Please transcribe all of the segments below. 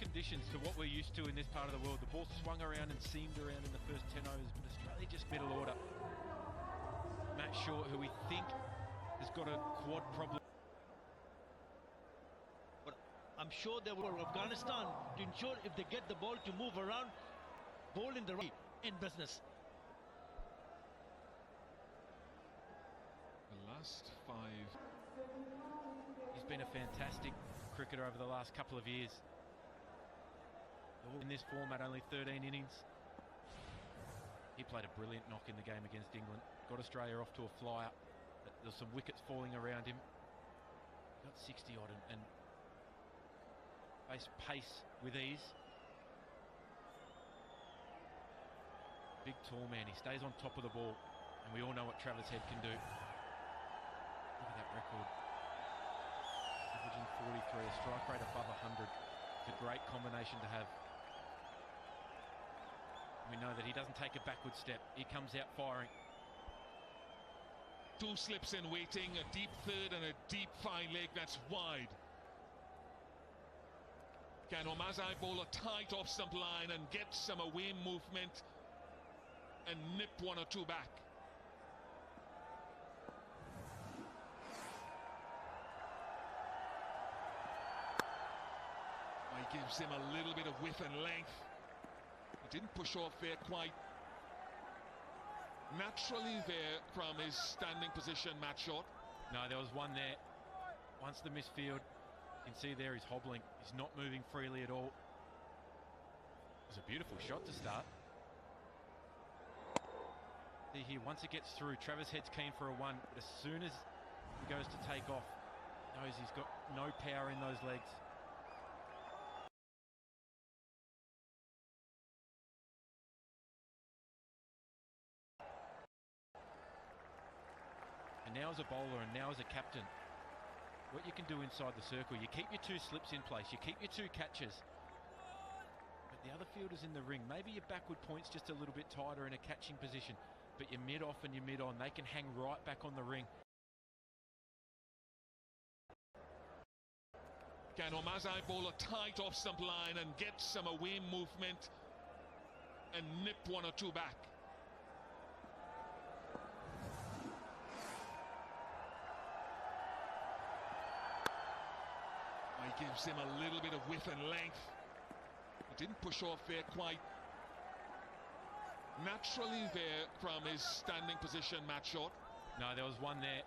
conditions to what we're used to in this part of the world. The ball swung around and seamed around in the first 10 overs, but Australia just middle order. Matt Short, who we think has got a quad problem. But I'm sure they will Afghanistan to ensure if they get the ball to move around, bowl in the right in business. The last 5. He's been a fantastic cricketer over the last couple of years. In this format, only 13 innings. He played a brilliant knock in the game against England. Got Australia off to a flyer. There's some wickets falling around him. Got 60 odd and faced pace with ease. Big tall man. He stays on top of the ball, and we all know what Travis Head can do. Look at that record. Averaging 43, a strike rate above 100. It's a great combination to have. We know that he doesn't take a backward step. He comes out firing. 2 slips in waiting, a deep third and a deep fine leg that's wide. Can Omazai bowl a tight off stump line and get some away movement and nip 1 or 2 back? He gives him a little bit of width and length. He didn't push off there quite naturally there from his standing position, Matt Short. No, there was one there. Once the misfield, you can see there he's hobbling. He's not moving freely at all. It was a beautiful shot to start. See here, once it gets through, Travis Head's keen for a 1, but as soon as he goes to take off, knows he's got no power in those legs. And now as a bowler and now as a captain, what you can do inside the circle, you keep your 2 slips in place, you keep your 2 catches, but the other fielder's in the ring. Maybe your backward point's just a little bit tighter in a catching position, but your mid-off and your mid-on, they can hang right back on the ring. Can Omazai bowl a tight off stump line and get some away movement and nip 1 or 2 back? He gives him a little bit of width and length. He didn't push off there quite naturally there from his standing position, Matt Short. No, there was one there.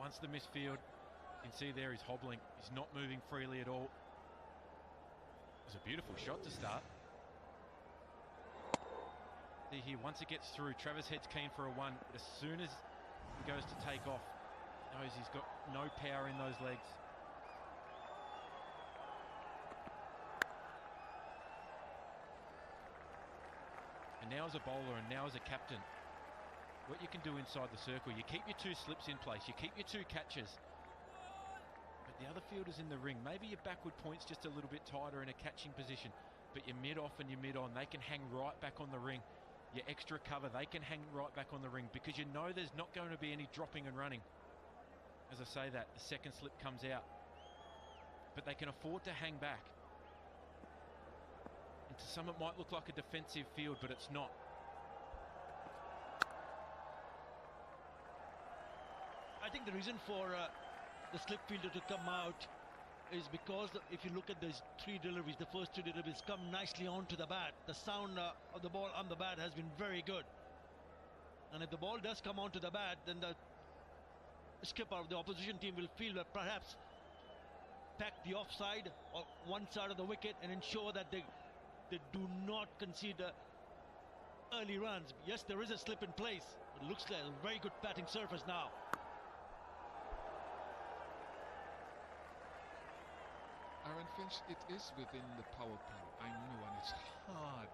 Once the misfield, you can see there he's hobbling. He's not moving freely at all. It was a beautiful shot to start. See here, once it gets through, Travis Head's keen for a 1, but as soon as he goes to take off, knows he's got no power in those legs. And now as a bowler and now as a captain, what you can do inside the circle, you keep your 2 slips in place, you keep your 2 catches, but the other fielder's in the ring. Maybe your backward point's just a little bit tighter in a catching position, but your mid-off and your mid-on, they can hang right back on the ring. Your extra cover, they can hang right back on the ring, because you know there's not going to be any dropping and running. As I say that, the second slip comes out, but they can afford to hang back. And to some it might look like a defensive field, but it's not. I think the reason for the slip fielder to come out is because if you look at these 3 deliveries, the first 2 deliveries come nicely onto the bat. The sound of the ball on the bat has been very good. And if the ball does come onto the bat, then the skipper of the opposition team will feel that perhaps pack the offside or one side of the wicket and ensure that they do not concede early runs. Yes, there is a slip in place. It looks like a very good batting surface now. Aaron Finch, it is within the power play, I know, and it's hard.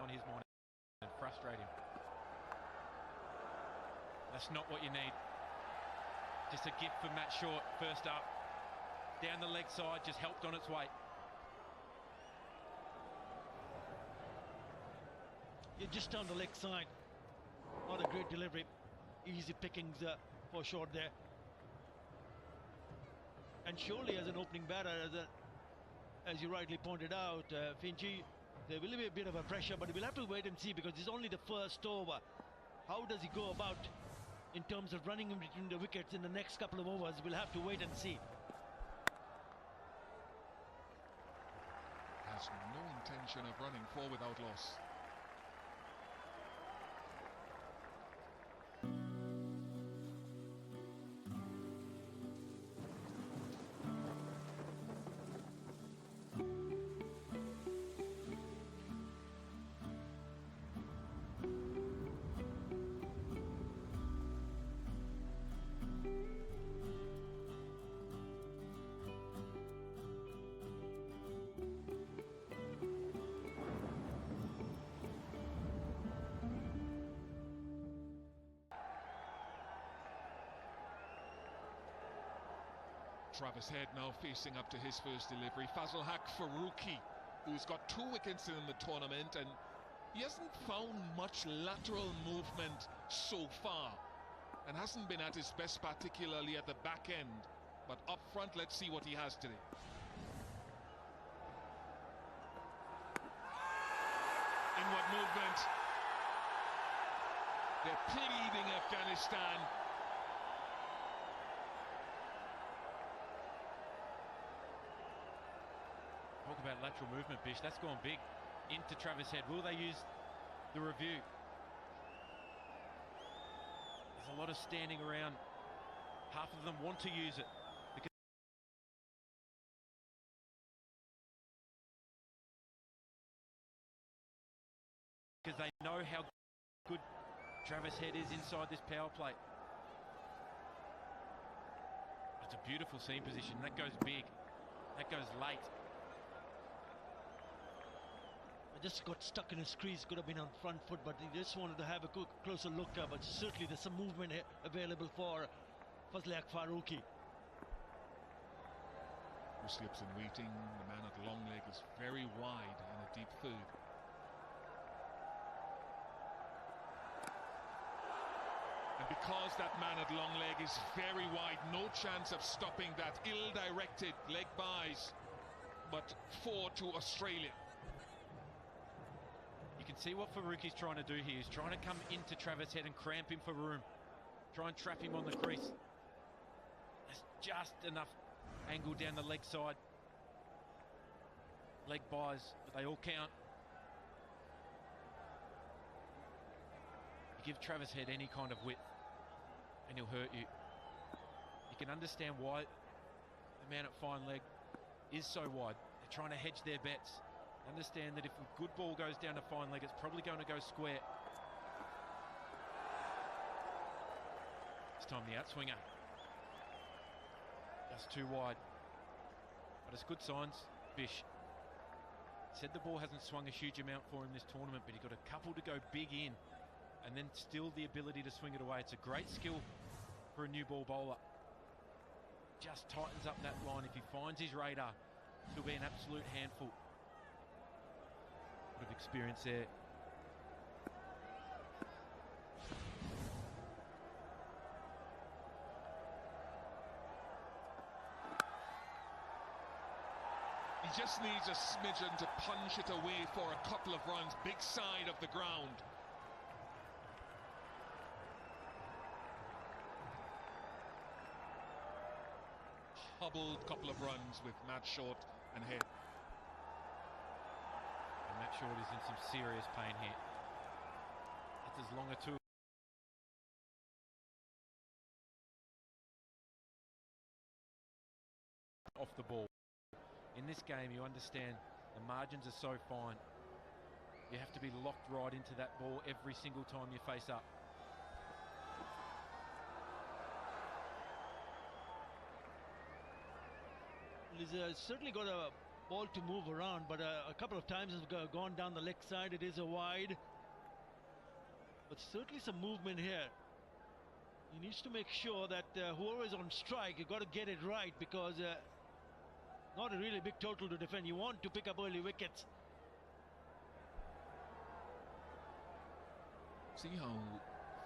On his morning and frustrate him. That's not what you need. Just a gift for Matt Short, first up. Down the leg side, just helped on its way. You're just on the leg side. Not a great delivery. Easy pickings for short there. And surely as an opening batter, as you rightly pointed out, Finchie, there will be a bit of a pressure, but we'll have to wait and see because it's only the first over. How does he go about in terms of running in between the wickets in the next couple of overs? We'll have to wait and see. Has no intention of running four without loss. Travis Head now facing up to his first delivery. Fazal Haq Faruqi, who's got 2 wickets in the tournament, and he hasn't found much lateral movement so far and hasn't been at his best, particularly at the back end. But up front, let's see what he has today. Inward movement. They're pleading Afghanistan. Talk about lateral movement, Bish. That's gone big into Travis Head. Will they use the review? There's a lot of standing around. Half of them want to use it because they know how good Travis Head is inside this power play. It's a beautiful seam position. That goes big. That goes late. Just got stuck in his crease, could have been on front foot, but he just wanted to have a closer look. But certainly there's some movement here available for Fazal Haq Faruqi. Who slips in waiting. The man at long leg is very wide in a deep third. And because that man at long leg is very wide, no chance of stopping that ill-directed leg buys, but 4 to Australia. You can see what Faruqi's trying to do here. He's trying to come into Travis Head and cramp him for room. Try and trap him on the crease. There's just enough angle down the leg side. Leg buys, but they all count. You give Travis Head any kind of width and he'll hurt you. You can understand why the man at fine leg is so wide. They're trying to hedge their bets. Understand that if a good ball goes down to fine leg, it's probably going to go square. This time the outswinger. Just too wide. But it's good signs. Bish said the ball hasn't swung a huge amount for him this tournament, but he got a couple to go big in, and then still the ability to swing it away. It's a great skill for a new ball bowler. Just tightens up that line. If he finds his radar, he'll be an absolute handful. Bit of experience there. He just needs a smidgen to punch it away for a couple of runs. Big side of the ground. Hobbled couple of runs with Matt Short and Head. Matt Short is in some serious pain here. That's as long a two. Off the ball. In this game, you understand the margins are so fine. You have to be locked right into that ball every single time you face up. He's certainly got a ball to move around, but a couple of times has gone down the leg side. It is a wide, but certainly some movement here. He needs to make sure that whoever is on strike, you got to get it right, because not a really big total to defend. You want to pick up early wickets. See how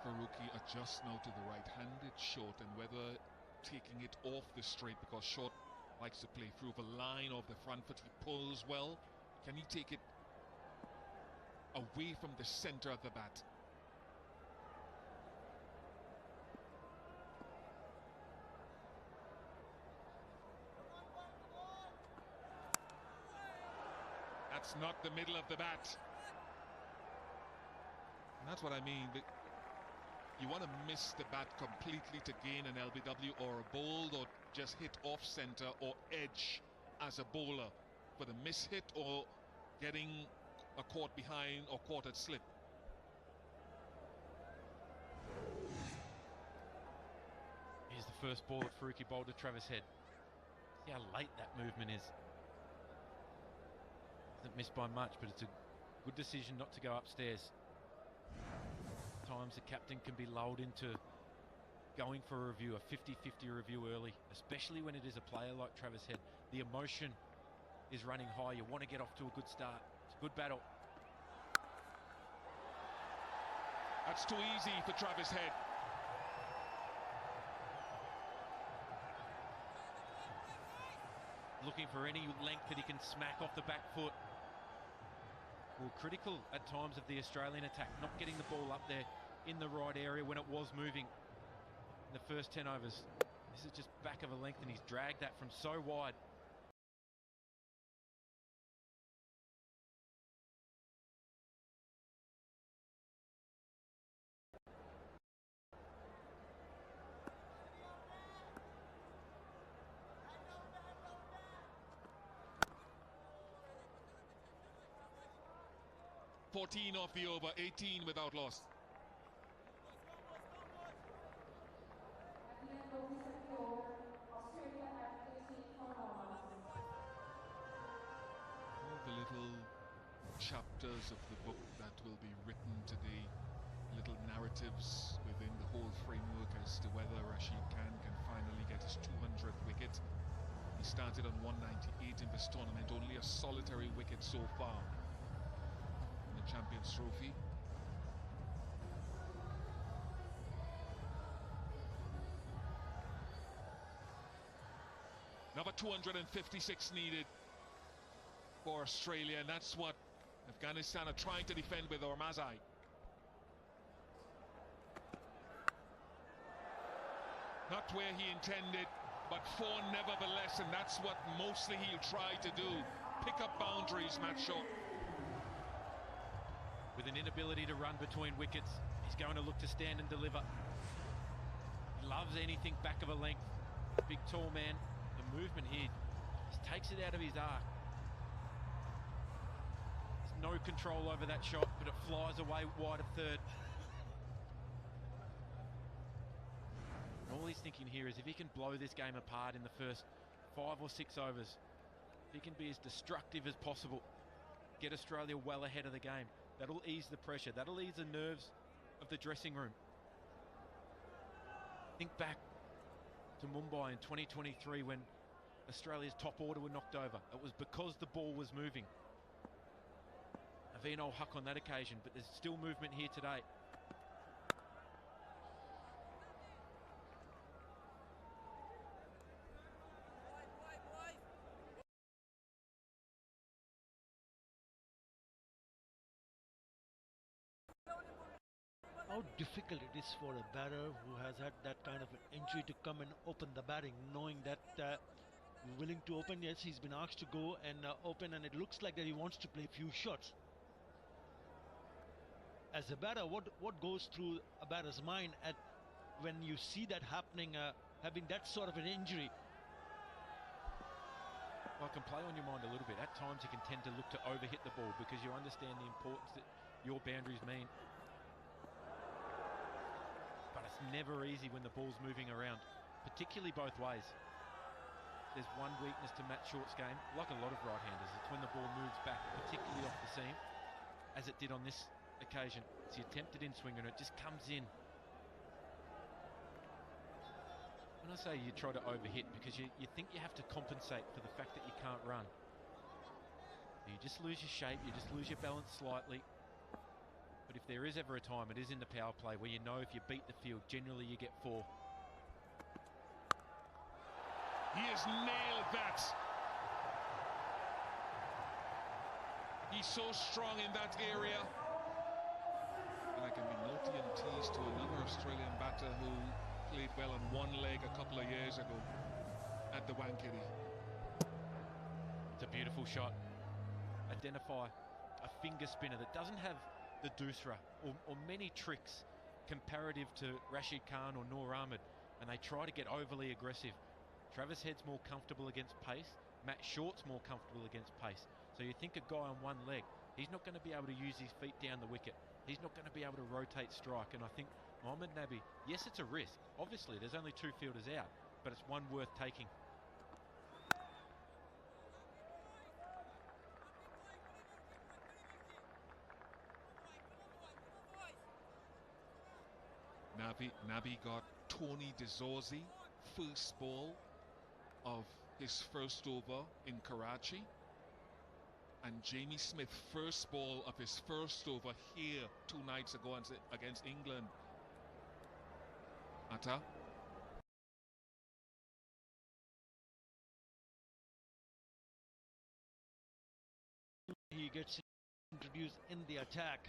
Faruqi adjusts now to the right-handed shot, and whether taking it off the straight, because Short likes to play through the line of the front foot, he pulls well. Can he take it away from the center of the bat? That's not the middle of the bat. And that's what I mean. You want to miss the bat completely to gain an LBW or a bold, or just hit off center or edge as a bowler for the miss hit or getting a caught behind or caught at slip. Here's the first ball that Faruqi bowled to Travis Head. See how late that movement is. Doesn't miss by much, but it's a good decision not to go upstairs. Times the captain can be lulled into going for a review, a 50-50 review early, especially when it is a player like Travis Head. The emotion is running high. You want to get off to a good start. It's a good battle. That's too easy for Travis Head. Looking for any length that he can smack off the back foot. Well, critical at times of the Australian attack, not getting the ball up there in the right area when it was moving in the first 10 overs. This is just back of a length, and he's dragged that from so wide. $14 off the over, 18 without loss. All the little chapters of the book that will be written today, little narratives within the whole framework as to whether Rashid Khan can finally get his 200th wicket. He started on 198 in this tournament, only a solitary wicket so far. Champions Trophy. Number 256 needed for Australia, and that's what Afghanistan are trying to defend with Ormazai. Not where he intended, but four nevertheless, and that's what mostly he'll try to do. Pick up boundaries, Matt Short. With an inability to run between wickets, he's going to look to stand and deliver. He loves anything back of a length. Big tall man. The movement here just takes it out of his arc. There's no control over that shot, but it flies away wide of third. And all he's thinking here is if he can blow this game apart in the first 5 or 6 overs, if he can be as destructive as possible, get Australia well ahead of the game. That'll ease the pressure. That'll ease the nerves of the dressing room. Think back to Mumbai in 2023 when Australia's top order were knocked over. It was because the ball was moving. Naveen ul Haq on that occasion, but there's still movement here today. How difficult it is for a batter who has had that kind of an injury to come and open the batting, knowing that willing to open. Yes, he's been asked to go and open, and it looks like that he wants to play a few shots. As a batter, what goes through a batter's mind when you see that happening, having that sort of an injury? Well, it can play on your mind a little bit. At times you can tend to look to overhit the ball because you understand the importance that your boundaries mean. But it's never easy when the ball's moving around, particularly both ways. There's one weakness to Matt Short's game, like a lot of right-handers. It's when the ball moves back, particularly off the seam, as it did on this occasion. It's the attempted in-swing and it just comes in. When I say you try to overhit, because you think you have to compensate for the fact that you can't run. You just lose your shape, you just lose your balance slightly. But if there is ever a time, it is in the power play where you know if you beat the field, generally you get 4. He has nailed that. He's so strong in that area. And I can be naughty and tease to another Australian batter who played well on one leg a couple of years ago at the Wankiri. It's a beautiful shot. Identify a finger spinner that doesn't have the doosra or many tricks comparative to Rashid Khan or Noor Ahmed, and they try to get overly aggressive. Travis Head's more comfortable against pace. Matt Short's more comfortable against pace. So you think a guy on one leg, he's not going to be able to use his feet down the wicket. He's not going to be able to rotate strike. And I think Mohammad Nabi, yes, it's a risk. Obviously, there's only 2 fielders out, but it's one worth taking. Nabi got Tony DeZorzi first ball of his first over in Karachi, and Jamie Smith first ball of his first over here 2 nights ago against England. Atta. He gets introduced in the attack.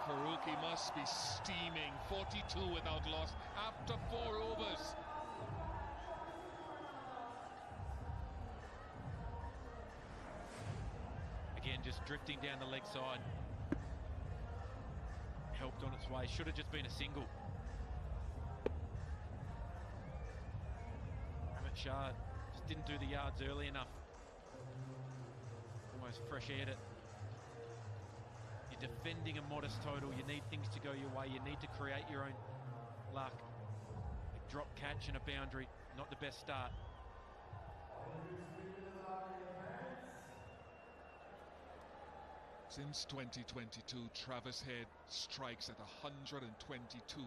Faruqi must be steaming. 42 without loss after 4 overs. Again, just drifting down the leg side. Helped on its way. Should have just been a single. Amit Shah just didn't do the yards early enough. Almost fresh aired it. Defending a modest total, you need things to go your way, you need to create your own luck. A drop catch and a boundary, not the best start. Since 2022, Travis Head strikes at 122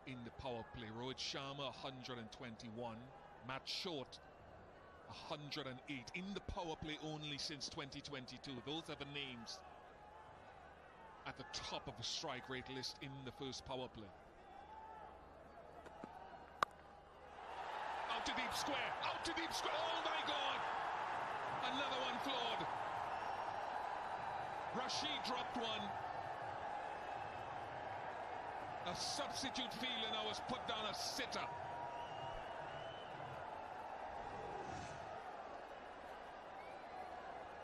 in the power play. Rohit Sharma 121, Matt Short 108 in the power play only since 2022. Those are the names at the top of the strike rate list in the first power play. Out to deep square, out to deep square, oh my God! Another one flawed. Rashid dropped one. A substitute fielder now has put down a sitter.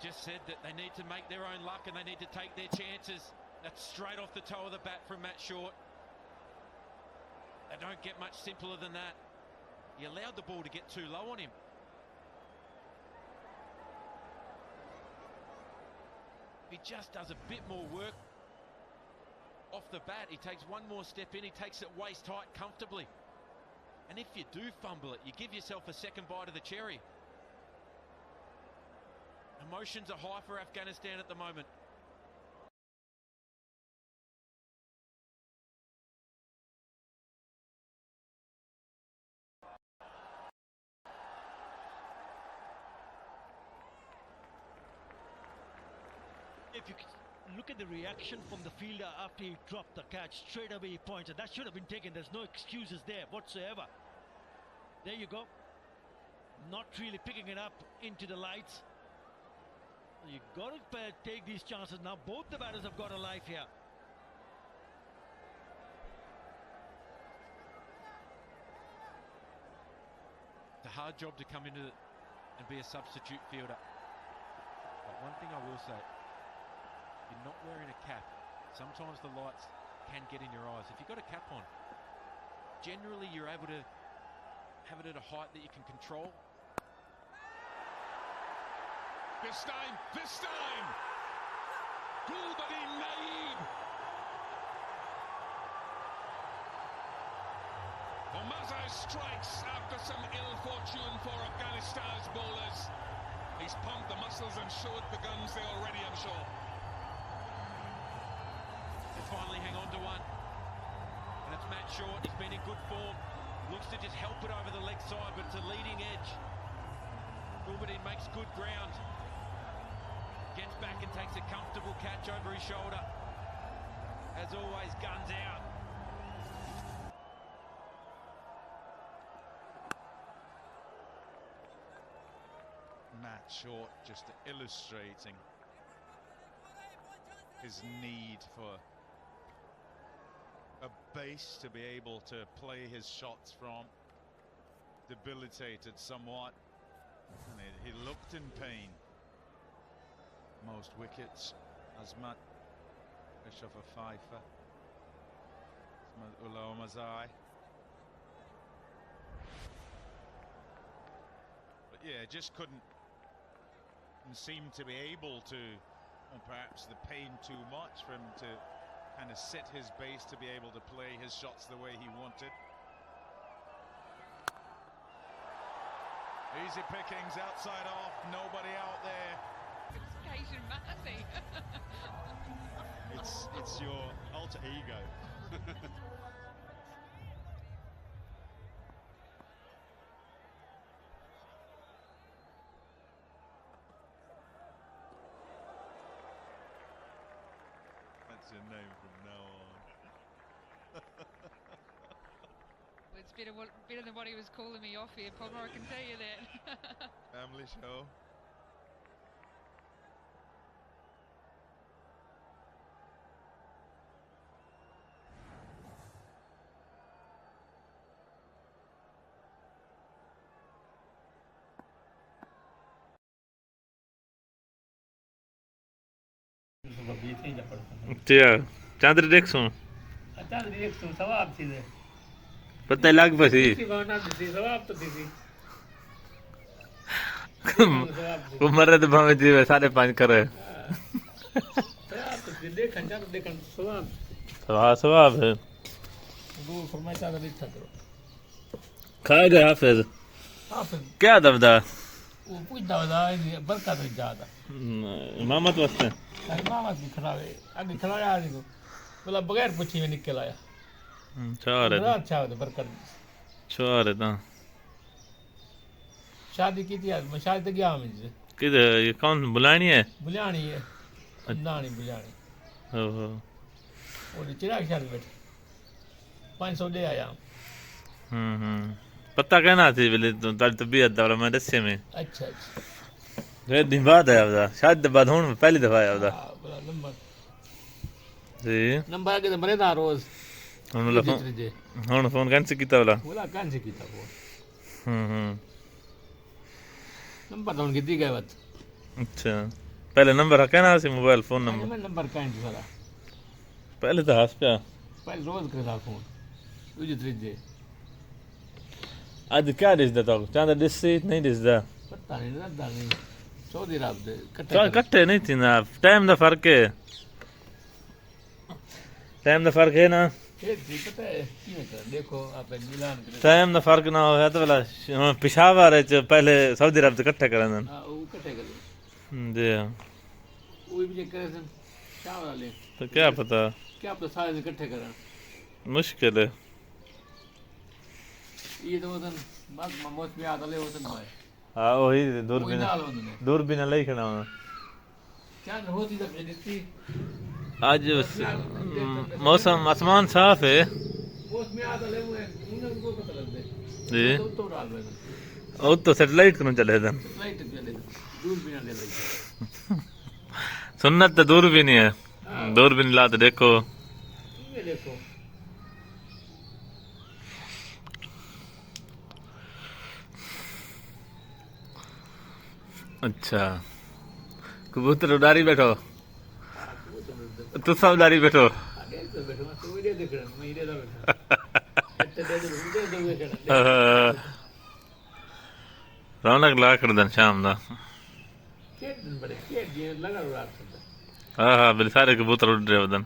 Just said that they need to make their own luck and they need to take their chances. That's straight off the toe of the bat from Matt Short. They don't get much simpler than that. He allowed the ball to get too low on him. He just does a bit more work off the bat. He takes one more step in, he takes it waist height comfortably. And if you do fumble it, you give yourself a second bite of the cherry. Emotions are high for Afghanistan at the moment. If you look at the reaction from the fielder after he dropped the catch, straight away he points, and that should have been taken. There's no excuses there whatsoever. There you go. Not really picking it up into the lights. You got to take these chances now. Both the batters have got a life here. It's a hard job to come into it and be a substitute fielder. But one thing I will say, you're not wearing a cap. Sometimes the lights can get in your eyes. If you've got a cap on, generally you're able to have it at a height that you can control. This time! Gulbadi Naeeb! Omazai strikes after some ill fortune for Afghanistan's bowlers. He's pumped the muscles and showed the guns there already, I'm sure. They finally hang on to one. And it's Matt Short. He's been in good form. Looks to just help it over the leg side, but it's a leading edge. Gulbadin makes good ground. Gets back and takes a comfortable catch over his shoulder. As always, guns out. Matt Short just illustrating his need for a base to be able to play his shots from. Debilitated somewhat, and he looked in pain. Most wickets as Matt Bishop of Fifer, Ullah Mazai. But yeah, just couldn't seem to be able to, or perhaps the pain too much for him to kind of sit his base to be able to play his shots the way he wanted. Easy pickings outside off, nobody out there. It's your alter ego. That's your name from now on. It's better than what he was calling me off here, Pommer, I can tell you that. Family show. Chandar देख सो सवाब थी पता लग पसी उम्र तो भावे जी 5.5 करे सवाब है खाएगा हाफिज क्या दबदा वो पूछता होता बरकत ज्यादा इमामत वास्ते इमामत भी खड़ावे आगे खड़ाया आदमी को बोला बगैर पूछी में निकल आया चार है अच्छा होता बरकत चार है ना शादी की थी आज मैं शादी तो गया मैं किधर ये कौन बुलानी है बुलानी है नानी बुलानी ओहो और चिराग शादी बैठे 500 दे आया पता कहना थी बोले तारी तबीयत दौरा मैं दस्से में अच्छा अच्छा रे दिन बाद आया था शायद बाद हुन पहली दफा आया था बोला नंबर जी नंबर आके तो बने था रोज हुन फोन कैंसिल कीता बोला कैंसिल कीता फोन नंबर तो उनकी दी गए बात अच्छा पहले नंबर कहना सी मोबाइल फोन नंबर नंबर काइन सारा पहले तो हंस पिया पहले रोज करता फोन तुझे त्रिजे आज क्या दिसदा तो चांदा दिससी नहीं दिसदा पता नहीं चौधरी रात दे कट्टे नहीं थी ना टाइम दा फर्क है ना पता है देखो आप मिलान टाइम दा फर्क ना होया तो वाला पेशावर च पहले सऊदी अरब से इकट्ठे करन हां वो इकट्ठे कर जी वो भी चेक करे शाह वाले तो क्या पता सारे इकट्ठे करन मुश्किल है ये तो वतन बस ममोस में आदले वतन है हां वही दूरबीन ले खड़ा हूं क्या होती तब जनिती आज मौसम आसमान साफ है मौसम में आदले हुए उनको पता लग दे जी तो डाल में और तो सैटेलाइट कौन चले थे सैटेलाइट चले दूरबीन ले ली सुन्नत तो दूरबीन है दूरबीन ला तो देखो ये देखो अच्छा कबूतर उड़ारी बैठो तू सब उड़ारी बैठो रौनक ला कर दन शाम दा हाँ हाँ बिल सारे कबूतर उड़ रहे वदन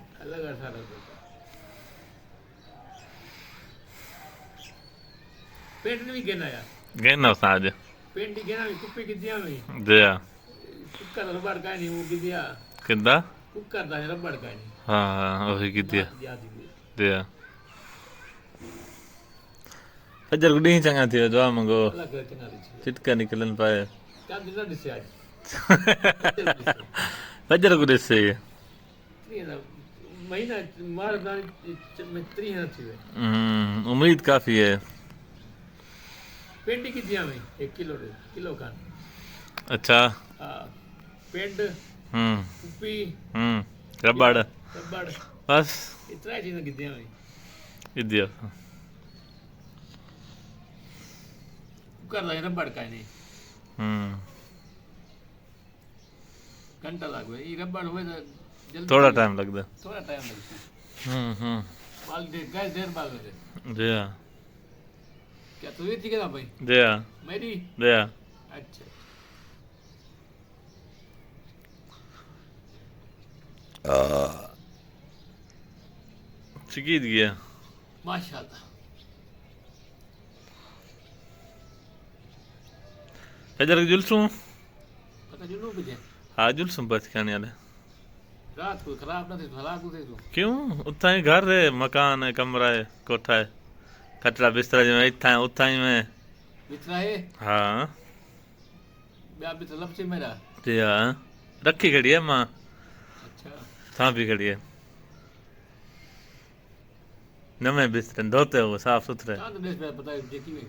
पेट ने भी गिना यार गहना साज पेंटी गिना भी कुप्पी की दिया में दिया कुक्कर रबड़ का नहीं वो की दिया किदा कुक्कर दा रबड़ का नहीं हाँ हाँ वही की दिया दिया फजर को ॾींहुं चङा थी वियो दुआ मंगो अलाह करे चङा थी थिए चिटका निकिरनि पाए चांद न ॾिसे अॼु फजर को ॾिसे 30 महीना मार में 30 न थी वियो उम्मीद काफ़ी है पेंड किथे में 1 किलो कान अच्छा हा पेंड कुपी रबड़ रबड़ बस एतिरा चीज़ किथे में इदियो कर रहे रबड़ का नहीं घंटा लग गया ये रबड़ हुए तो जल्दी थोड़ा टाइम लगता थोड़ा टाइम लगता बाल गैस देर बाल होते जी हाँ क्या तू ये थी क्या भाई जी हाँ मेरी जी हाँ अच्छा चिकीद गया माशाल्लाह फजर के जुलसूं पता जुलू बजे हाँ जुलसूं बच खाने वाले रात को खराब ना थे तो हलाक होते तो क्यों उतना ही घर है मकान है कमरा है कोठा है खटरा बिस्तरा जो इतना है उतना ही में बितरा है हाँ ब्या बितरा लब से मेरा जी हाँ रखी खड़ी है माँ अच्छा थां भी खड़ी है नवे बिस्तर धोते हो साफ सुथरे चांद देश में पता है देखी में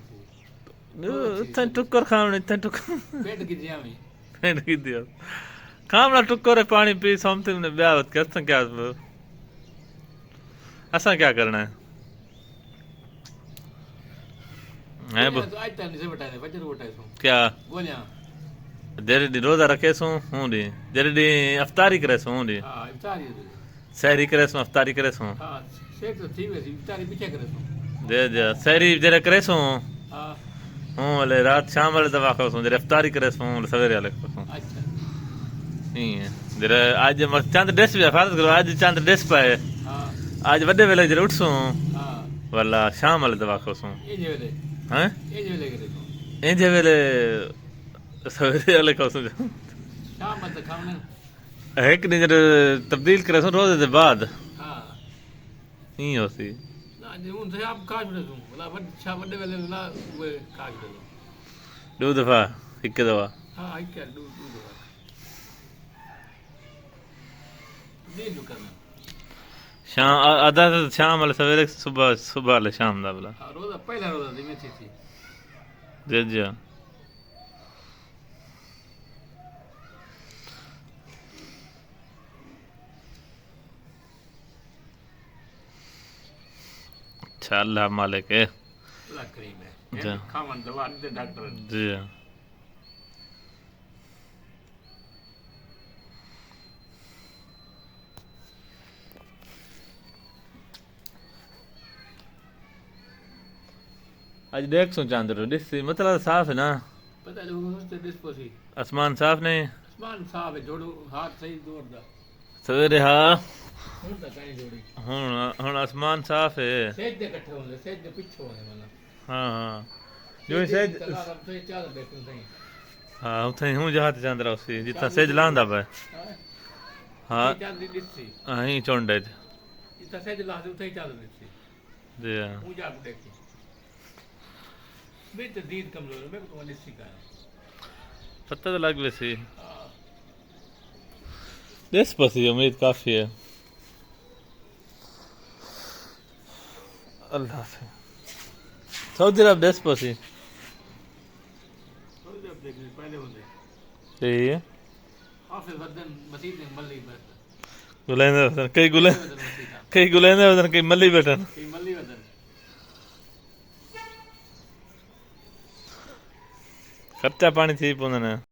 इतना टुक्कर खावण इतना टुक्कर पेट की दिया में पेट की दियो खावणा टुक्कर है पानी पी समथिंग ने ब्याह के असा क्या करना है तो आज तक नहीं से बताने फजर उठाए सो क्या गोलियां जेरे दी रोजा रखे सो हूं दी जेरे दी अफ्तारी करे सो हूं दी हां इफ्तारी सहरी करे सो अफ्तारी करे सो हां शेख तो थी वैसी इफ्तारी पीछे करे सो दे दे सहरी जेरे करे सो हां हूं वाले रात शाम वाले दवा खाओ सो जेरे अफ्तारी करे सो सवेरे वाले को सो अच्छा नहीं है जेरे आज मत चांद ड्रेस भी फारत करो आज चांद ड्रेस पाए हां आज वड्डे वेले जेरे उठ सो हां वाला शाम वाले दवा खाओ सो ये जे वेले हैं ये जे वेले करे सो इंजे वेले सवेरे वाले खाओ सो शाम मत खावने एक दिन जेरे तब्दील करे सो रोजे दे बाद हां नहीं होती ना जे उन से आप काज में दूं वाला अच्छा वड्डे वेले वाला वो काज दे दो दफा एक दवा हां आई क्या दो दिन करना शाम आधा शाम वाले सवेरे सुबह सुबह वाले शाम दा वाला हां रोजा पहला रोजा दी में थी जी जी अच्छा अल्लाह मालिक है अल्लाह करीम है जा। खावन दवा दे डॉक्टर जी आज देख सो चांद दिस मतलब साफ है ना पता जो उससे डिस्पोसी आसमान साफ नहीं आसमान साफ है जोड़ो हाथ सही जोड़ दा सवेरे हाँ हूं तक कहीं जोड़ी हुन आसमान साफ है सेज दे इकट्ठे होंगे सेज दे पीछे होने वाला हाँ हाँ जो सेज तला रब से चाल देखो सही हाँ उथे हूँ जहाँ चांद रहा उसी जितना सेज लांदा पे हाँ चाल दी दिससी ही चोंडे इतना सेज ला दे उथे चाल दिससी जी हाँ हूं जा देखी मैं तो दीद कमजोर है मैं तो दिससी का पता तो लग वैसे देश पसी उम्मीद काफी है अल्लाह से सऊदी अरब देश पसी सऊदी अरब देख पहले होते सही है ऑफिस बदन मसीद में मल्ली बस गुलेंदे वतन कई गुलेंदे वतन कई मल्ली बैठन कई मल्ली बदन खर्चा पानी थी पोंदे